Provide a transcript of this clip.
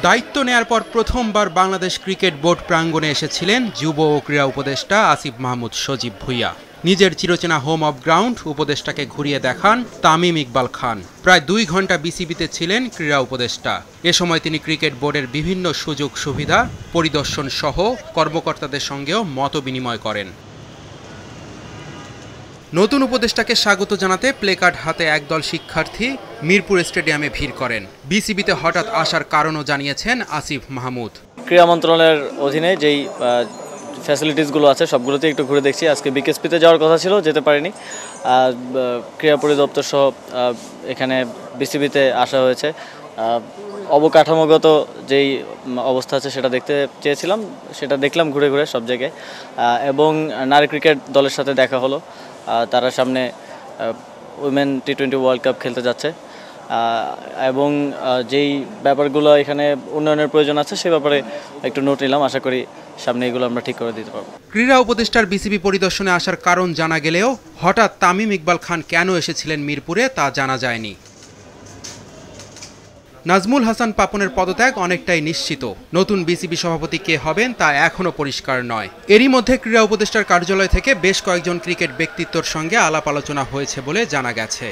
দায়িত্ব নেয়ার পর প্রথমবার বাংলাদেশ ক্রিকেট বোর্ড প্রাঙ্গণে এসেছিলেন যুব ও ক্রীড়া উপদেষ্টা আসিফ মাহমুদ সজীব ভুঁইয়া। নিজের চিরচেনা হোম অব গ্রাউন্ড উপদেষ্টাকে ঘুরিয়ে দেখান তামিম ইকবাল খান। প্রায় 2 ঘন্টা বিসিবিতে ছিলেন ক্রীড়া উপদেষ্টা। এ সময় তিনি ক্রিকেট বোর্ডের বিভিন্ন সুযোগ সুবিধা পরিদর্শন সহ কর্মকর্তাদের সঙ্গেও মতবিনিময় করেন। নতুন উপদেষ্টাকে স্বাগত জানাতে প্লেকার্ড হাতে একদল শিক্ষার্থী মিরপুর স্টেডিয়ামে ভিড় করেন। বিসিবিতে হঠাৎ আসার কারণও জানিয়েছেন আসিফ মাহমুদ। ক্রীড়া মন্ত্রণালয়ের অধীনে যেই ফ্যাসিলিটিসগুলো আছে সবগুলোতে একটু ঘুরে দেখছি। আজকে বিকেএসপিতে যাওয়ার কথা ছিল, যেতে পারিনি। ক্রীড়া পরিদপ্তর সহ এখানে বিসিবিতে আসা হয়েছে। অবকাঠামোগত যেই অবস্থা আছে সেটা দেখতে চেয়েছিলাম, সেটা দেখলাম ঘুরে ঘুরে সব জায়গায়। এবং নারী ক্রিকেট দলের সাথে দেখা হলো। তারা সামনে উইমেন টি20 ওয়ার্ল্ড কাপ খেলতে যাচ্ছে এবং যেই ব্যাপারগুলো এখানে উন্নয়নের প্রয়োজন আছে সে ব্যাপারে একটু নোট নিলাম। আশা করি সামনে এগুলো আমরা ঠিক করে দিতে পারবো। ক্রীড়া উপদেষ্টার বিসিবি পরিদর্শনে আসার কারণ জানা গেলেও হঠাৎ তামিম ইকবাল খান কেন এসেছিলেন মিরপুরে তা জানা যায়নি। নাজমুল হাসান পাপনের পদত্যাগ অনেকটাই নিশ্চিত। নতুন বিসিবি সভাপতি কে হবেন তা এখনও পরিষ্কার নয়। এরই মধ্যে ক্রীড়া উপদেষ্টার কার্যালয় থেকে বেশ কয়েকজন ক্রিকেট ব্যক্তিত্বর সঙ্গে আলাপ আলোচনা হয়েছে বলে জানা গেছে।